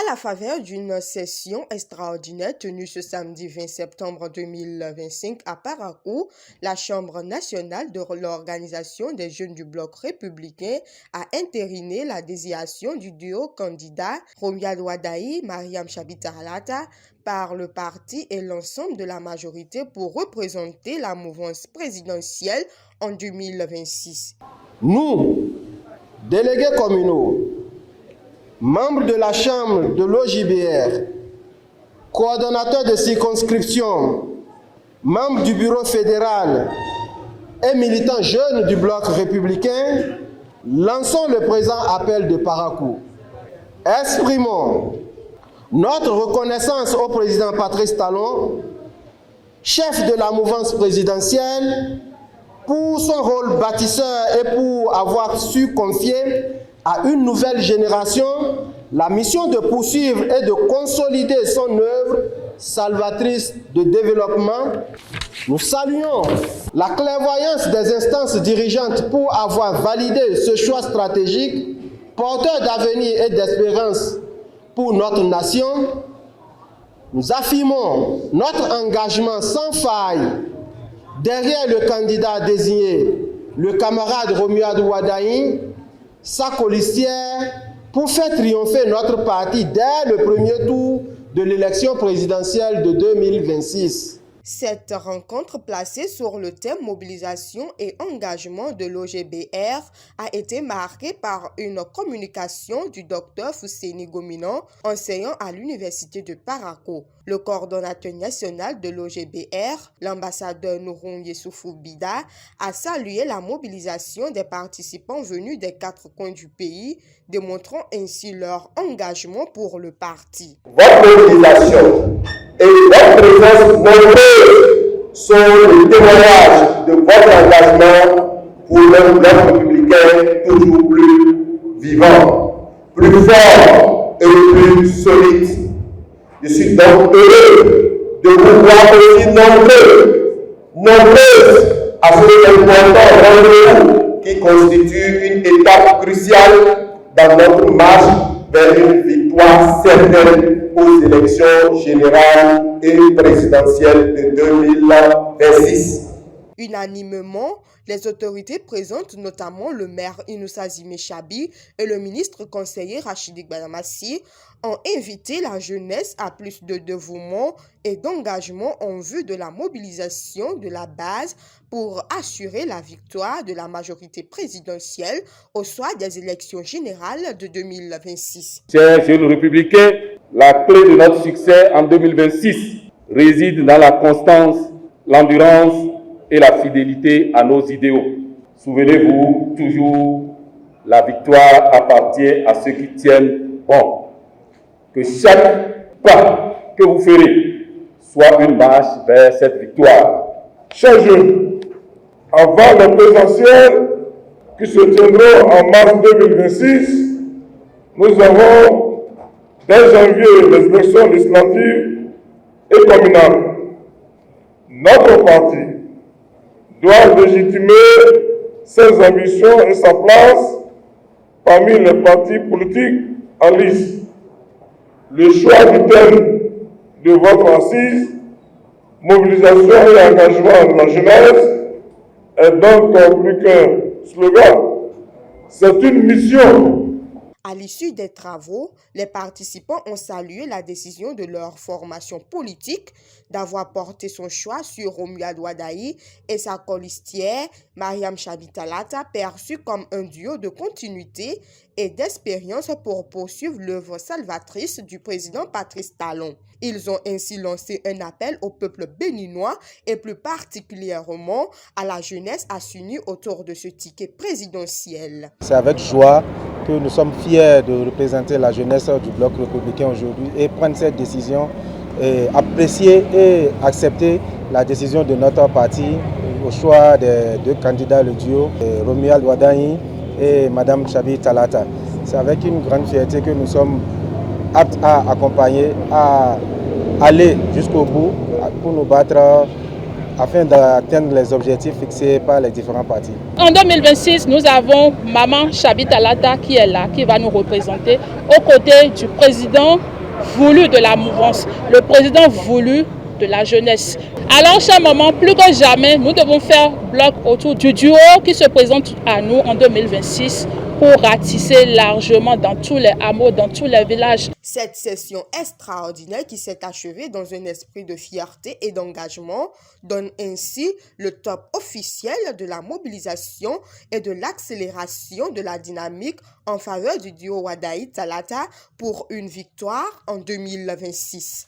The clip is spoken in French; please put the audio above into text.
À la faveur d'une session extraordinaire tenue ce samedi 20 septembre 2025 à Parakou, la Chambre nationale de l'Organisation des jeunes du bloc républicain a entériné la désignation du duo candidat Romuald Wadayi, Mariam Chabita Alata par le parti et l'ensemble de la majorité pour représenter la mouvance présidentielle en 2026. Nous, délégués communaux, membres de la Chambre de l'OJBR, coordonnateurs de circonscription, membres du bureau fédéral et militants jeunes du bloc républicain, lançons le présent appel de Parakou. Exprimons notre reconnaissance au président Patrice Talon, chef de la mouvance présidentielle, pour son rôle bâtisseur et pour avoir su confier à une nouvelle génération la mission de poursuivre et de consolider son œuvre salvatrice de développement. Nous saluons la clairvoyance des instances dirigeantes pour avoir validé ce choix stratégique, porteur d'avenir et d'espérance pour notre nation. Nous affirmons notre engagement sans faille derrière le candidat désigné, le camarade Romuald Wadayi, sa colistière, pour faire triompher notre parti dès le premier tour de l'élection présidentielle de 2026. Cette rencontre placée sur le thème mobilisation et engagement de l'OJBR a été marquée par une communication du Dr Fousseni Gominan, enseignant à l'Université de Parakou. Le coordonnateur national de l'OJBR, l'ambassadeur Nouroun Yessoufou Bida, a salué la mobilisation des participants venus des 4 coins du pays, démontrant ainsi leur engagement pour le parti. Votre mobilisation et votre présence nombreuse sont le témoignage de votre engagement pour un bloc républicain toujours plus vivant, plus fort et plus solide. Je suis donc heureux de vous voir aussi nombreuses à cet important rendez-vous qui constitue une étape cruciale dans notre marche vers une victoire certaine aux élections générales et présidentielles de 2026. Unanimement, les autorités présentes, notamment le maire Inoussa Zimé-Chabi et le ministre conseiller Rachidi Gbadamassi, ont invité la jeunesse à plus de dévouement et d'engagement en vue de la mobilisation de la base pour assurer la victoire de la majorité présidentielle au soir des élections générales de 2026. Chers jeunes républicains, la clé de notre succès en 2026 réside dans la constance, l'endurance et la fidélité à nos idéaux. Souvenez-vous toujours, la victoire appartient à ceux qui tiennent bon. Que chaque pas que vous ferez soit une marche vers cette victoire. Chers jeunes, avant les présidentielles qui se tiendront en mars 2026, nous avons dès janvier les élections législatives et communales. Notre parti doit légitimer ses ambitions et sa place parmi les partis politiques en lice. Le choix du thème de votre assise, mobilisation et engagement de la jeunesse, est donc plus qu'un slogan, c'est une mission. À l'issue des travaux, les participants ont salué la décision de leur formation politique d'avoir porté son choix sur Romuald Wadayi et sa colistière Mariam Chabita Alata, perçue comme un duo de continuité et d'expérience pour poursuivre l'œuvre salvatrice du président Patrice Talon. Ils ont ainsi lancé un appel au peuple béninois et plus particulièrement à la jeunesse à s'unir autour de ce ticket présidentiel. C'est avec joie que nous sommes fiers de représenter la jeunesse du bloc républicain aujourd'hui et prendre cette décision, et apprécier et accepter la décision de notre parti au choix des 2 candidats, le duo Romuald Wadayi et Madame Chabita Alata. C'est avec une grande fierté que nous sommes aptes à accompagner, à aller jusqu'au bout pour nous battre afin d'atteindre les objectifs fixés par les différents partis. En 2026, nous avons Maman Chabita Alata qui est là, qui va nous représenter aux côtés du président voulu de la mouvance, le président voulu de la jeunesse. Alors, chers mamans, plus que jamais, nous devons faire bloc autour du duo qui se présente à nous en 2026 pour ratisser largement dans tous les hameaux, dans tous les villages. Cette session extraordinaire qui s'est achevée dans un esprit de fierté et d'engagement donne ainsi le top officiel de la mobilisation et de l'accélération de la dynamique en faveur du duo Wadaï Talata pour une victoire en 2026.